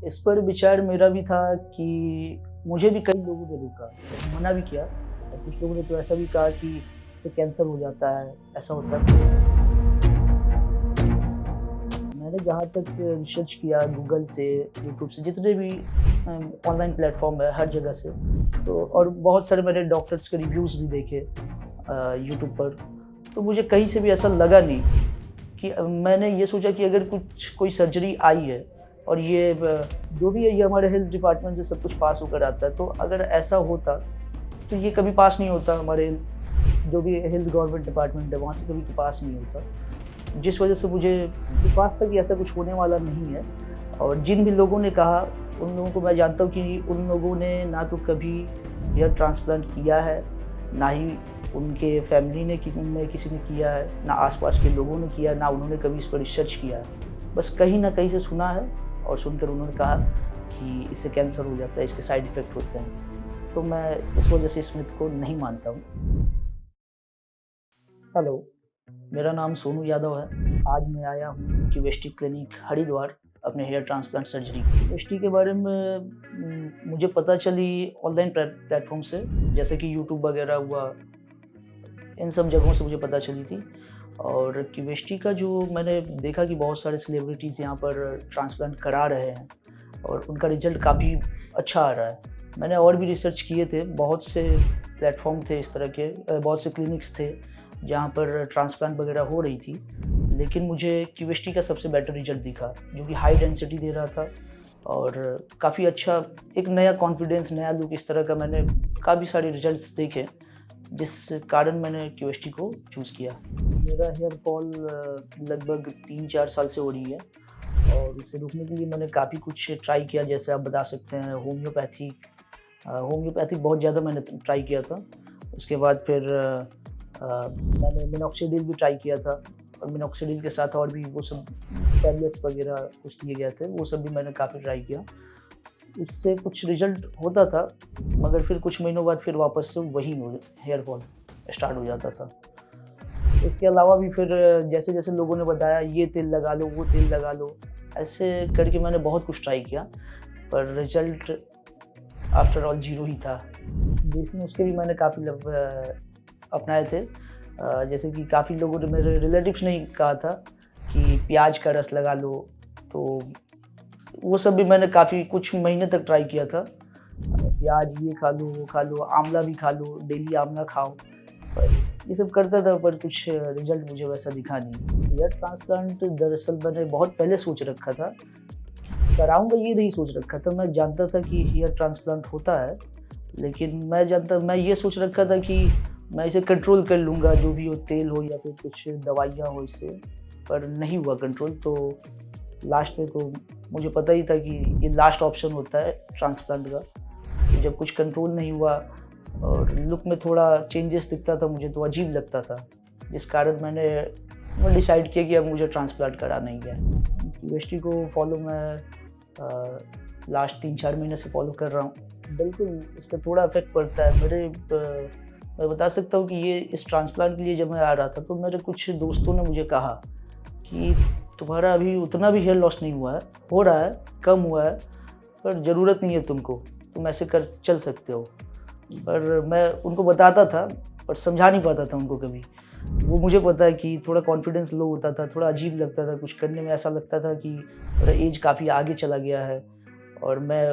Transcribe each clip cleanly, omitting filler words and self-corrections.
इस पर विचार मेरा भी था कि मुझे भी कई लोगों ने रोका, मना भी किया और कुछ लोगों ने तो ऐसा भी कहा कि इससे कैंसर हो जाता है, ऐसा होता है। मैंने जहाँ तक रिसर्च किया गूगल से, यूट्यूब से, जितने भी ऑनलाइन प्लेटफ़ॉर्म है हर जगह से, तो और बहुत सारे मैंने डॉक्टर्स के रिव्यूज़ भी देखे यूट्यूब पर, तो मुझे कहीं से भी ऐसा लगा नहीं कि मैंने ये सोचा कि अगर कोई सर्जरी आई है और ये जो भी है ये हमारे हेल्थ डिपार्टमेंट से सब कुछ पास होकर आता है, तो अगर ऐसा होता तो ये कभी पास नहीं होता, हमारे जो भी हेल्थ गवर्नमेंट डिपार्टमेंट है वहाँ से कभी पास नहीं होता। जिस वजह से मुझे विश्वास था कि ऐसा कुछ होने वाला नहीं है। और जिन भी लोगों ने कहा, उन लोगों को मैं जानता हूँ कि उन लोगों ने ना तो कभी हेयर ट्रांसप्लांट किया है, ना ही उनके फैमिली ने किसी ने किया है, ना आसपास के लोगों ने किया है, ना उन्होंने कभी इस पर रिसर्च किया है। बस कहीं न कहीं से सुना है और सुनकर उन्होंने कहा कि इससे कैंसर हो जाता है, इसके साइड इफ़ेक्ट होते हैं। तो मैं इस वजह से इस मिथ को नहीं मानता हूँ। हेलो, मेरा नाम सोनू यादव है। आज मैं आया हूँ क्यूवेस्टी क्लिनिक हरिद्वार अपने हेयर ट्रांसप्लांट सर्जरी। क्यूवेस्टी के बारे में मुझे पता चली ऑनलाइन प्लेटफ़ॉर्म से, जैसे कि यूट्यूब वगैरह हुआ, इन सब जगहों से मुझे पता चली थी। और क्यूवेस्टी का जो मैंने देखा कि बहुत सारे सेलिब्रिटीज़ यहाँ पर ट्रांसप्लांट करा रहे हैं और उनका रिज़ल्ट काफ़ी अच्छा आ रहा है। मैंने और भी रिसर्च किए थे, बहुत से प्लेटफ़ॉर्म थे इस तरह के, बहुत से क्लिनिक्स थे जहाँ पर ट्रांसप्लांट वगैरह हो रही थी। लेकिन मुझे क्यूवेस्टी का सबसे बेटर रिज़ल्ट दिखा, जो कि हाई डेंसिटी दे रहा था और काफ़ी अच्छा, एक नया कॉन्फिडेंस, नया लुक, इस तरह का मैंने काफ़ी सारे रिज़ल्ट्स देखे, जिस कारण मैंने क्यूवेस्टी को चूज़ किया। मेरा हेयर फॉल लगभग 3-4 साल से हो रही है और उसे रोकने के लिए मैंने काफ़ी कुछ ट्राई किया, जैसे आप बता सकते हैं होम्योपैथिक बहुत ज़्यादा मैंने ट्राई किया था। उसके बाद फिर मैंने मिनॉक्सिडिल भी ट्राई किया था और मिनॉक्सिडिल के साथ और भी वो सब टैबलेट्स वगैरह कुछ दिए गए थे, वो सब भी मैंने काफ़ी ट्राई किया। उससे कुछ रिज़ल्ट होता था, मगर फिर कुछ महीनों बाद फिर वापस से वही हेयर फॉल स्टार्ट हो जाता था। इसके अलावा भी फिर जैसे-जैसे लोगों ने बताया ये तेल लगा लो, वो तेल लगा लो, ऐसे करके मैंने बहुत कुछ ट्राई किया, पर रिज़ल्ट आफ्टर ऑल 0 ही था। देसी नुस्खे भी मैंने काफ़ी अपनाए थे, जैसे कि काफ़ी लोगों ने, मेरे रिलेटिव्स ने ही कहा था कि प्याज का रस लगा लो, तो वो सब भी मैंने काफ़ी कुछ महीने तक ट्राई किया था। प्याज ये खा लो, वो खा लो, आंवला भी खा लो, डेली आंवला खाओ, पर ये सब करता था, पर कुछ रिज़ल्ट मुझे वैसा दिखा नहीं। हेयर ट्रांसप्लांट दरअसल मैंने बहुत पहले सोच रखा था, कराऊँगा ये नहीं सोच रखा था। मैं जानता था कि हेयर ट्रांसप्लांट होता है, लेकिन मैं ये सोच रखा था कि मैं इसे कंट्रोल कर लूँगा, जो भी हो, तेल हो या फिर कुछ दवाइयाँ हो इससे, पर नहीं हुआ कंट्रोल। तो लास्ट में तो मुझे पता ही था कि ये लास्ट ऑप्शन होता है ट्रांसप्लांट का। तो जब कुछ कंट्रोल नहीं हुआ और लुक में थोड़ा चेंजेस दिखता था, मुझे तो अजीब लगता था, जिस कारण मैं डिसाइड किया कि अब मुझे ट्रांसप्लांट कराना ही है। क्यूवेस्टी को फॉलो मैं लास्ट 3-4 महीने से फॉलो कर रहा हूँ। बिल्कुल, इसका थोड़ा इफ़ेक्ट पड़ता है। मैं बता सकता हूँ कि ये इस ट्रांसप्लांट के लिए जब मैं आ रहा था, तो मेरे कुछ दोस्तों ने मुझे कहा कि तुम्हारा अभी उतना भी हेयर लॉस नहीं हुआ है, हो रहा है, कम हुआ है, पर ज़रूरत नहीं है तुमको, तुम ऐसे कर चल सकते हो। पर मैं उनको बताता था, पर समझा नहीं पाता था उनको कभी। वो मुझे पता है कि थोड़ा कॉन्फिडेंस लो होता था, थोड़ा अजीब लगता था, कुछ करने में ऐसा लगता था कि मेरा एज काफ़ी आगे चला गया है और मैं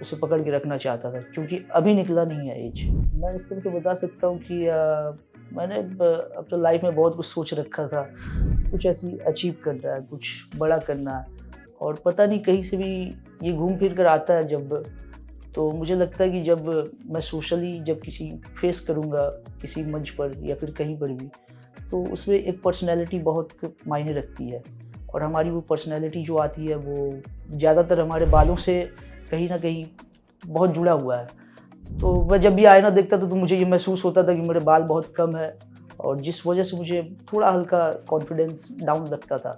उसे पकड़ के रखना चाहता था, क्योंकि अभी निकला नहीं है एज। मैं इस तरह से बता सकता हूँ कि मैंने अपने लाइफ में बहुत कुछ सोच रखा था, कुछ ऐसी अचीव करना है, कुछ बड़ा करना है, और पता नहीं कहीं से भी ये घूम फिर कर आता है जब, तो मुझे लगता है कि जब मैं सोशली जब किसी फेस करूँगा किसी मंच पर या फिर कहीं पर भी, तो उसमें एक पर्सनैलिटी बहुत मायने रखती है, और हमारी वो पर्सनैलिटी जो आती है वो ज़्यादातर हमारे बालों से कहीं न कहीं बहुत जुड़ा हुआ है। तो मैं जब भी आईना देखता था तो मुझे ये महसूस होता था कि मेरे बाल बहुत कम है, और जिस वजह से मुझे थोड़ा हल्का कॉन्फिडेंस डाउन लगता था।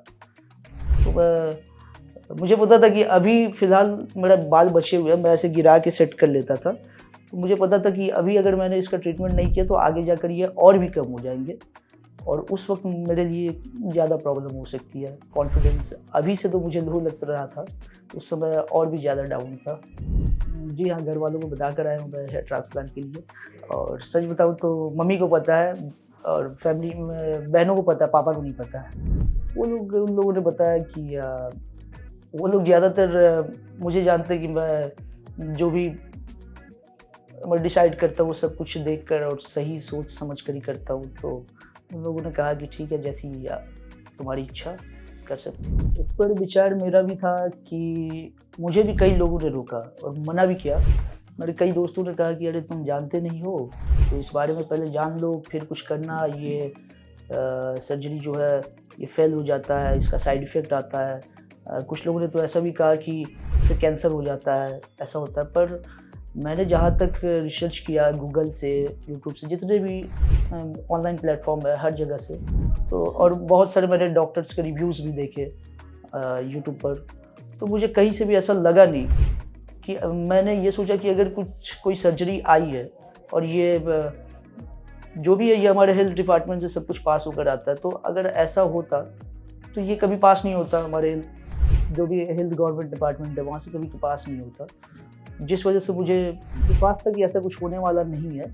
तो मुझे पता था कि अभी फ़िलहाल मेरा बाल बचे हुए हैं, मैं ऐसे गिरा के सेट कर लेता था। तो मुझे पता था कि अभी अगर मैंने इसका ट्रीटमेंट नहीं किया तो आगे जाकर ये और भी कम हो जाएँगे। और उस वक़्त मेरे लिए ज़्यादा प्रॉब्लम हो सकती है। कॉन्फिडेंस अभी से तो मुझे लो लग रहा था, उस समय और भी ज़्यादा डाउन था। जी हाँ, घरवालों को बता कर आया हूँ मैं हेयर ट्रांसप्लांट के लिए, और सच बताऊँ तो मम्मी को पता है और फैमिली में बहनों को पता है, पापा को नहीं पता है। उन लोगों ने बताया कि वो लोग ज़्यादातर मुझे जानते हैं कि मैं जो भी मैं डिसाइड करता हूँ वो सब कुछ देखकर और सही सोच समझ कर ही करता हूँ। तो उन लोगों ने कहा कि ठीक है, जैसी तुम्हारी इच्छा कर सकते हो। इस पर विचार मेरा भी था कि मुझे भी कई लोगों ने रोका और मना भी किया। मेरे कई दोस्तों ने कहा कि अरे तुम जानते नहीं हो, तो इस बारे में पहले जान लो फिर कुछ करना। ये सर्जरी जो है ये फ़ेल हो जाता है, इसका साइड इफ़ेक्ट आता है। कुछ लोगों ने तो ऐसा भी कहा कि इससे कैंसर हो जाता है, ऐसा होता है। पर मैंने जहाँ तक रिसर्च किया गूगल से, यूट्यूब से, जितने भी ऑनलाइन प्लेटफ़ॉर्म है हर जगह से, तो और बहुत सारे मैंने डॉक्टर्स के रिव्यूज़ भी देखे यूट्यूब पर, तो मुझे कहीं से भी ऐसा लगा नहीं कि मैंने ये सोचा कि अगर कोई सर्जरी आई है और ये जो भी है ये हमारे हेल्थ डिपार्टमेंट से सब कुछ पास होकर आता है, तो अगर ऐसा होता तो ये कभी पास नहीं होता। हमारे जो भी हेल्थ गवर्नमेंट डिपार्टमेंट है वहाँ से कभी तो पास नहीं होता, जिस वजह से मुझे विश्वास था कि ऐसा कुछ होने वाला नहीं है।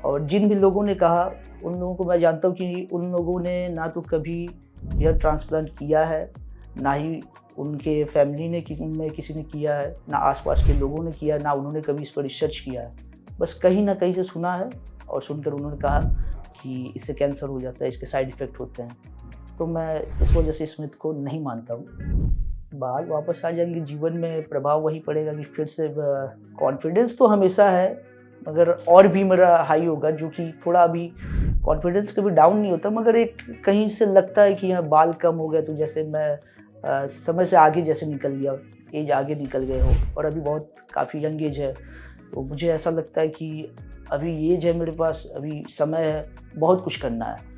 और जिन भी लोगों ने कहा, उन लोगों को मैं जानता हूँ कि उन लोगों ने ना तो कभी हेयर ट्रांसप्लांट किया है, ना ही उनके फैमिली ने किसी ने किया है, ना आसपास के लोगों ने किया है, ना उन्होंने कभी इस पर रिसर्च किया है। बस कहीं ना कहीं से सुना है और सुनकर उन्होंने कहा कि इससे कैंसर हो जाता है, इसके साइड इफ़ेक्ट होते हैं। तो मैं इस वजह से इस मिथ को नहीं मानता हूँ। बाल वापस आ जाएँगे, जीवन में प्रभाव वही पड़ेगा कि फिर से कॉन्फिडेंस तो हमेशा है, मगर और भी मेरा हाई होगा, जो कि थोड़ा अभी कॉन्फिडेंस कभी डाउन नहीं होता, मगर एक कहीं से लगता है कि यहाँ बाल कम हो गए, तो जैसे मैं समय से आगे जैसे निकल गया, एज आगे निकल गए हो, और अभी बहुत काफ़ी यंग एज है, तो मुझे ऐसा लगता है कि अभी एज है मेरे पास, अभी समय है, बहुत कुछ करना है।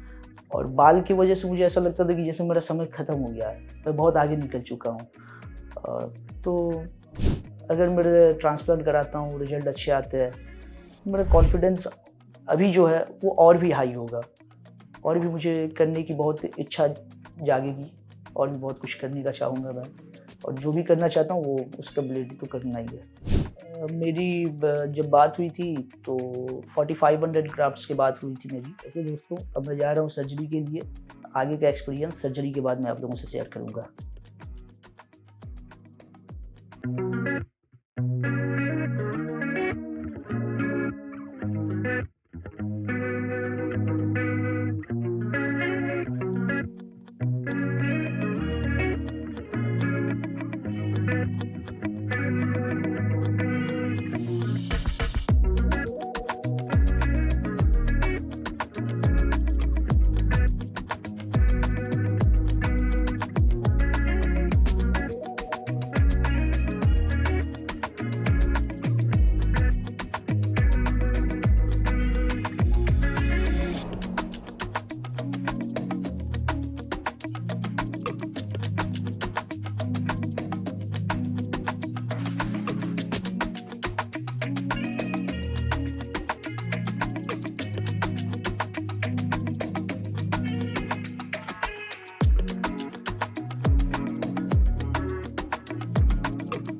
और बाल की वजह से मुझे ऐसा लगता था कि जैसे मेरा समय ख़त्म हो गया है, मैं बहुत आगे निकल चुका हूँ। तो अगर मेरे ट्रांसप्लांट कराता हूँ, रिज़ल्ट अच्छे आते हैं, मेरा कॉन्फिडेंस अभी जो है वो और भी हाई होगा, और भी मुझे करने की बहुत इच्छा जागेगी, और भी बहुत कुछ करने का चाहूँगा मैं, और जो भी करना चाहता हूँ वो उसका रिलेटेड तो करना ही है। मेरी जब बात हुई थी तो 4500 ग्राफ्ट्स की बात हुई थी मेरी। ओके दोस्तों, अब मैं जा रहा हूँ सर्जरी के लिए। आगे का एक्सपीरियंस सर्जरी के बाद मैं आप लोगों से शेयर करूँगा।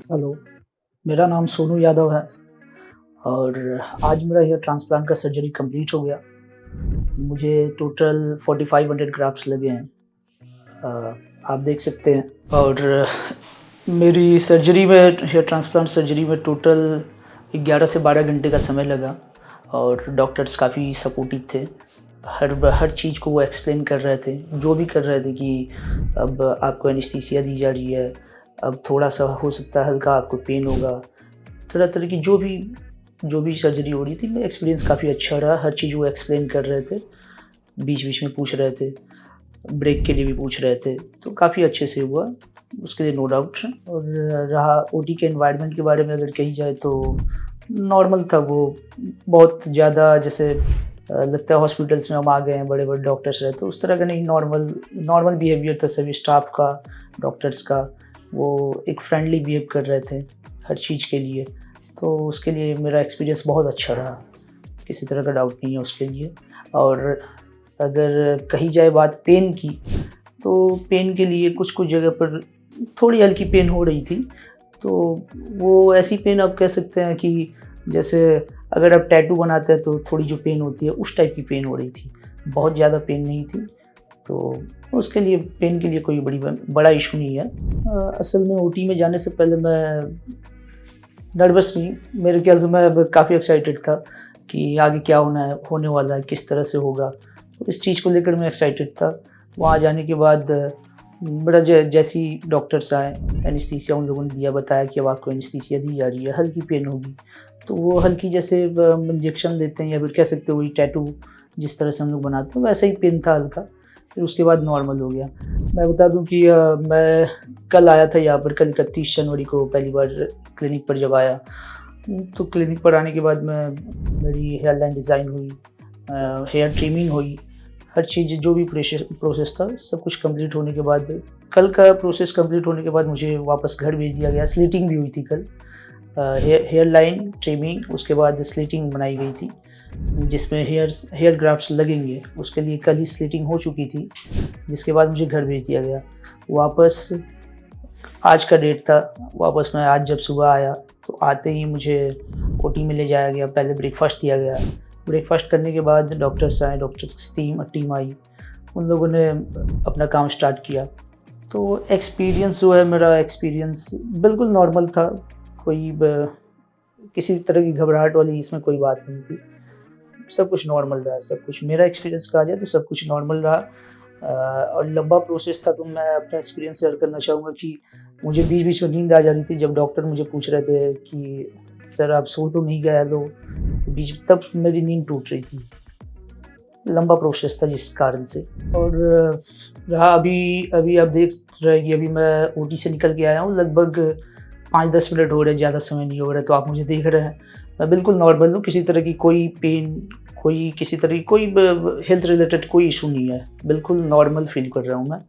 हेलो, मेरा नाम सोनू यादव है, और आज मेरा हेयर ट्रांसप्लांट का सर्जरी कंप्लीट हो गया। मुझे टोटल 4500 ग्राफ्ट्स लगे हैं, आप देख सकते हैं। और मेरी सर्जरी में, हेयर ट्रांसप्लांट सर्जरी में टोटल 11 से 12 घंटे का समय लगा, और डॉक्टर्स काफ़ी सपोर्टिव थे। हर चीज़ को वो एक्सप्लेन कर रहे थे, जो भी कर रहे थे कि अब आपको एनेस्थीसिया दी जा रही है, अब थोड़ा-सा हो सकता है हल्का आपको पेन होगा। तरह-तरह की जो भी सर्जरी हो रही थी, एक्सपीरियंस काफ़ी अच्छा रहा। हर चीज़ वो एक्सप्लेन कर रहे थे, बीच-बीच में पूछ रहे थे, ब्रेक के लिए भी पूछ रहे थे, तो काफ़ी अच्छे से हुआ, उसके लिए नो डाउट। और रहा ओटी के एनवायरनमेंट के बारे में अगर कही जाए तो नॉर्मल था वो, बहुत ज़्यादा जैसे लगता है हॉस्पिटल्स में हम आ गए हैं, बड़े-बड़े डॉक्टर्स रहते, तो उस तरह का नहीं, नॉर्मल बिहेवियर था सभी स्टाफ का, डॉक्टर्स का। वो एक फ्रेंडली बिहेव कर रहे थे हर चीज़ के लिए, तो उसके लिए मेरा एक्सपीरियंस बहुत अच्छा रहा, किसी तरह का डाउट नहीं है उसके लिए। और अगर कही जाए बात पेन की, तो पेन के लिए कुछ-कुछ जगह पर थोड़ी हल्की पेन हो रही थी। तो वो ऐसी पेन आप कह सकते हैं कि जैसे अगर आप टैटू बनाते हैं तो थोड़ी जो पेन होती है उस टाइप की पेन हो रही थी। बहुत ज़्यादा पेन नहीं थी। तो उसके लिए पेन के लिए कोई बड़ा इश्यू नहीं है। असल में ओटी में जाने से पहले मैं नर्वस नहीं, मेरे ख्याल से मैं काफ़ी एक्साइटेड था कि आगे क्या होने वाला है, किस तरह से होगा। तो इस चीज़ को लेकर मैं एक्साइटेड था। वहाँ जाने के बाद बड़ा जैसे ही डॉक्टर्स आए, एनेस्थीसिया उन लोगों ने दिया, बताया कि अब आपको एनेस्थीसिया दी जा रही है, हल्की पेन होगी। तो वो हल्की जैसे इंजेक्शन लेते हैं या फिर कह सकते हो वही टैटू जिस तरह से हम लोग बनाते हैं वैसा ही पेन था हल्का। फिर उसके बाद नॉर्मल हो गया। मैं बता दूं कि मैं कल आया था यहाँ पर, कल 31 जनवरी को पहली बार क्लिनिक पर जब आया। तो क्लिनिक पर आने के बाद मेरी हेयर लाइन डिज़ाइन हुई, हेयर ट्रिमिंग हुई, हर चीज़ जो भी प्रोसेस था सब कुछ कंप्लीट होने के बाद, कल का प्रोसेस कंप्लीट होने के बाद मुझे वापस घर भेज दिया गया। स्लीटिंग भी हुई थी कल, हेयर लाइन ट्रिमिंग, उसके बाद स्लीटिंग बनाई गई थी जिसमें हेयर ग्राफ्ट्स लगेंगे। उसके लिए कल ही स्लीटिंग हो चुकी थी, जिसके बाद मुझे घर भेज दिया गया। वापस आज का डेट था, वापस मैं आज जब सुबह आया तो आते ही मुझे ओटी में ले जाया गया। पहले ब्रेकफास्ट दिया गया। ब्रेकफास्ट करने के बाद डॉक्टर्स आए, डॉक्टर्स की टीम आई, उन लोगों ने अपना काम स्टार्ट किया। तो एक्सपीरियंस जो है, मेरा एक्सपीरियंस बिल्कुल नॉर्मल था। किसी तरह की घबराहट वाली इसमें कोई बात नहीं थी। सब कुछ नॉर्मल रहा, सब कुछ मेरा एक्सपीरियंस कहा जाए तो सब कुछ नॉर्मल रहा। और लंबा प्रोसेस था, तो मैं अपना एक्सपीरियंस शेयर करना चाहूँगा कि मुझे बीच-बीच में नींद आ जा रही थी। जब डॉक्टर मुझे पूछ रहे थे कि सर आप सो तो नहीं गए लो, तब मेरी नींद टूट रही थी। लंबा प्रोसेस था जिस कारण से। और रहा अभी आप देख रहे हैं कि अभी मैं ओटी से निकल के आया हूँ, लगभग 5-10 मिनट हो रहे हैं, ज़्यादा समय नहीं हो रहा है। तो आप मुझे देख रहे हैं, मैं बिल्कुल नॉर्मल हूँ, किसी तरह की कोई पेन, किसी तरह की कोई हेल्थ रिलेटेड कोई इशू नहीं है। बिल्कुल नॉर्मल फील कर रहा हूँ मैं,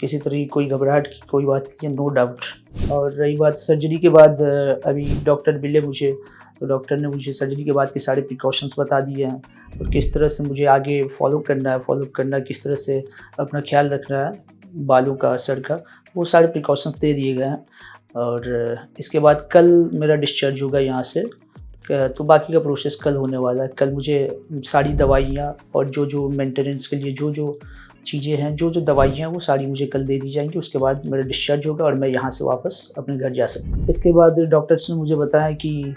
किसी तरह की कोई घबराहट की कोई बात नहीं है, नो डाउट। और रही बात सर्जरी के बाद, अभी डॉक्टर मिले मुझे, तो डॉक्टर ने मुझे सर्जरी के बाद के सारे प्रिकॉशंस बता दिए हैं और किस तरह से मुझे आगे फॉलो करना है, किस तरह से अपना ख्याल रखना है बालों का, सर का, वो सारे प्रिकॉशंस दे दिए गए हैं। और इसके बाद कल मेरा डिस्चार्ज होगा यहाँ से। तो बाकी का प्रोसेस कल होने वाला है। कल मुझे सारी दवाइयाँ और जो मेंटेनेंस के लिए जो चीज़ें हैं, जो दवाइयाँ, वो सारी मुझे कल दे दी जाएंगी। उसके बाद मेरा डिस्चार्ज होगा और मैं यहाँ से वापस अपने घर जा सकता हूँ। इसके बाद डॉक्टर्स ने मुझे बताया कि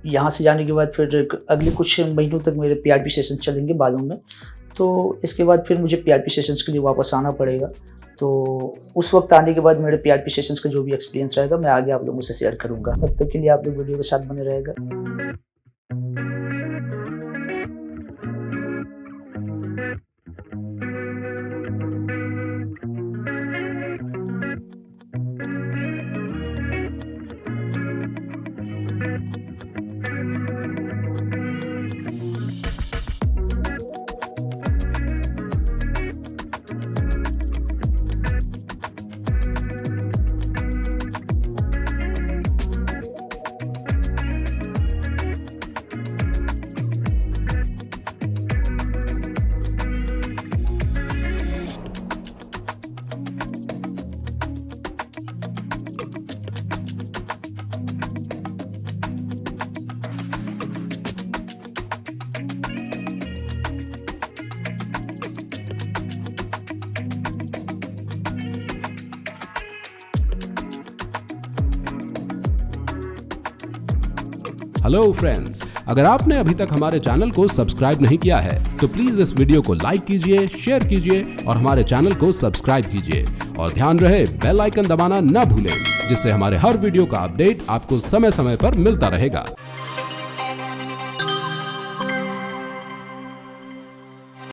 यहाँ से जाने के बाद फिर अगले कुछ महीनों तक मेरे पीआरपी सेशन चलेंगे बालों में। तो इसके बाद फिर मुझे पीआरपी सेशंस के लिए वापस आना पड़ेगा। तो उस वक्त आने के बाद मेरे पीआरपी सेशंस का जो भी एक्सपीरियंस रहेगा मैं आगे आप लोगों से शेयर करूँगा। तब तक के लिए आप लोग वीडियो के साथ बने रहेगा। हेलो फ्रेंड्स, अगर आपने अभी तक हमारे चैनल को सब्सक्राइब नहीं किया है तो प्लीज इस वीडियो को लाइक कीजिए, शेयर कीजिए और हमारे चैनल को सब्सक्राइब कीजिए। और ध्यान रहे बेल आइकन दबाना ना भूलें, जिससे हमारे हर वीडियो का अपडेट आपको समय समय पर मिलता रहेगा।